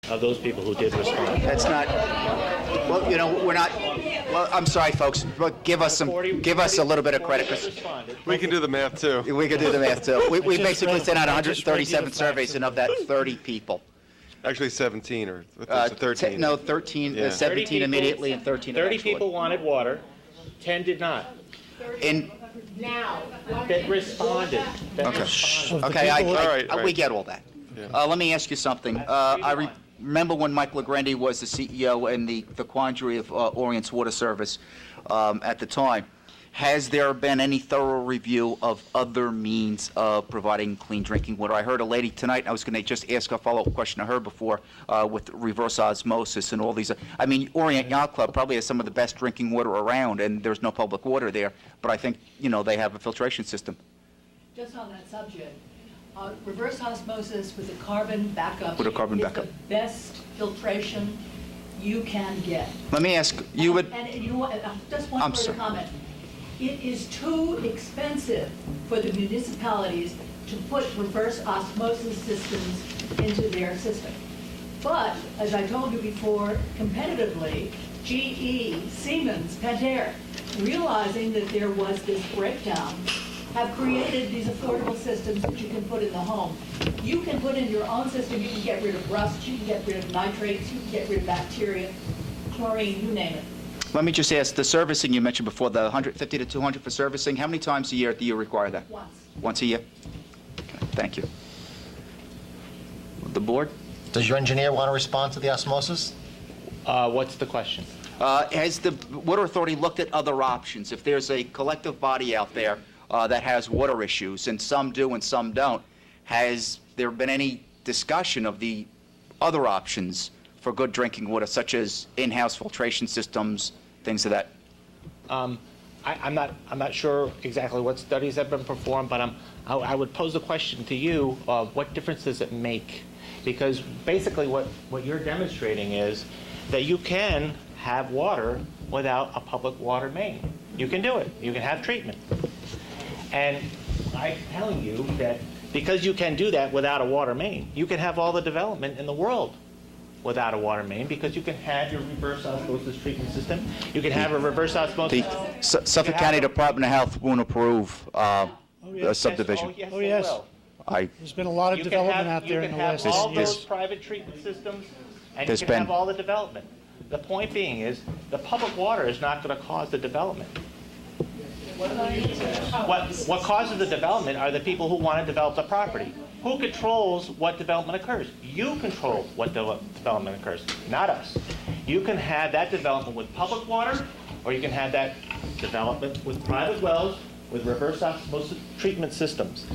of those people who did respond. That's not, well, you know, we're not, well, I'm sorry, folks, but give us a little bit of credit. 'Cause We can do the math, too. we could do the math, too. We basically sent out 137 surveys, and of that, 30 people. Actually, 17 or 13. No, 13, Yeah. 17 immediately, and 13 30 eventually. people wanted water, 10 did not. In, That responded. That Okay. responded. okay, All right. we get all that. Yeah. Let me ask you something. I remember when Mike LaGrandi was the CEO and the quandary of Orient's water service at the time. Has there been any thorough review of other means of providing clean drinking water? I heard a lady tonight, I was going to just ask a follow-up question to her before, with reverse osmosis and all these. I mean, Orient Yacht Club probably has some of the best drinking water around, and there's no public water there, but I think, you know, they have a filtration system. Just on that subject, reverse osmosis with a carbon backup With a carbon is backup. the best filtration you can get. Let me ask, you would, And you know what, just one I'm further sorry. comment. It is too expensive for the municipalities to put reverse osmosis systems into their system. But, as I told you before, competitively, GE, Siemens, Pentair, realizing that there was this breakdown, have created these affordable systems that you can put in the home. You can put in your own system, you can get rid of rust, you can get rid of nitrates, you can get rid of bacteria, chlorine, you name it. let me just ask, the servicing you mentioned before, the 150 to 200 for servicing, how many times a year do you require that? Once. Once a year? Okay, thank you. The board? Does your engineer want to respond to the osmosis? What's the question? Has the Water Authority looked at other options? If there's a collective body out there that has water issues, and some do and some don't, has there been any discussion of the other options for good drinking water, such as in-house filtration systems, things of that? I'm not sure exactly what studies have been performed, but I would pose the question to you of what difference does it make? Because basically what you're demonstrating is that you can have water without a public water main. You can do it. You can have treatment. And I'm telling you that because you can do that without a water main, you can have all the development in the world without a water main, because you can have your reverse osmosis treatment system. You can have a reverse osmosis. The Suffolk County Department of Health won't approve a subdivision. Oh, yes, There's been a lot of development out there in the last You can have all years. those private treatment systems, and There's you can have been- all the development. The point being is, the public water is not going to cause the development. What causes the development are the people who want to develop the property. Who controls what development occurs? You control what development occurs, not us. You can have that development with public water, or you can have that development with private wells, with reverse osmosis treatment systems.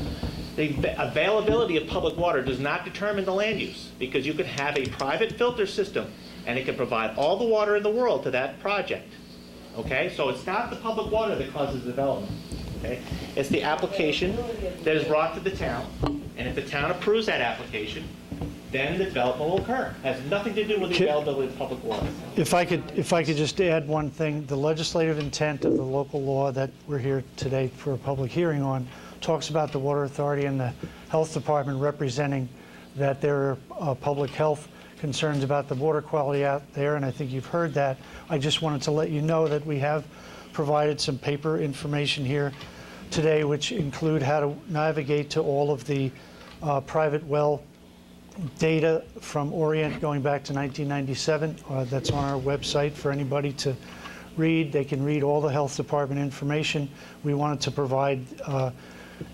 The availability of public water does not determine the land use, because you can have a private filter system, and it can provide all the water in the world to that project. Okay, so it's not the public water that causes development. Okay, it's the application that is brought to the town, and if the town approves that application, then the development will occur. It has nothing to do with the availability of public water. If I could just add one thing, the legislative intent of the local law that we're here today for a public hearing on talks about the Water Authority and the Health Department representing that there are public health concerns about the water quality out there, and I think you've heard that. I just wanted to let you know that we have provided some paper information here today, which include how to navigate to all of the private well data from Orient going back to 1997. That's on our website for anybody to read. They can read all the health department information. We wanted to provide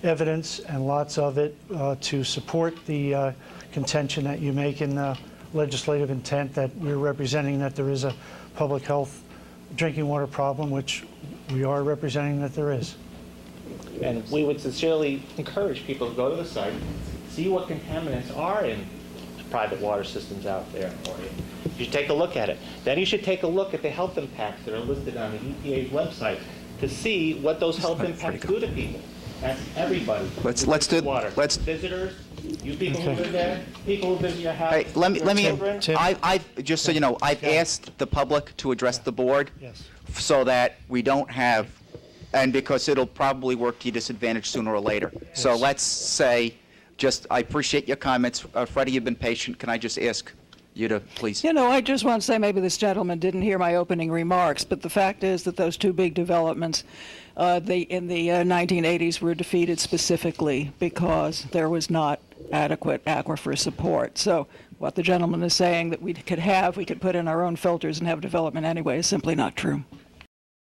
evidence, and lots of it, to support the contention that you make in the legislative intent that we're representing that there is a public health drinking water problem, which we are representing that there is. And we would sincerely encourage people to go to the site, see what contaminants are in private water systems out there for you. You should take a look at it. Then you should take a look at the health impacts that are listed on the EPA's website to see what those health impacts do to people. That's everybody. Let's do water. Visitors, you people who live there, people who visit your house. Hey, let me, children. Tim. I've just so you know, I've asked the public to address the board Yes. so that we don't have, and because it'll probably work to your disadvantage sooner or later. So let's say, I appreciate your comments. Freddie, you've been patient. Can I just ask Yuta, please. You know, I just want to say maybe this gentleman didn't hear my opening remarks, but the fact is that those two big developments in the 1980s were defeated specifically because there was not adequate aquifer support. So what the gentleman is saying that we could put in our own filters and have development anyway is simply not true.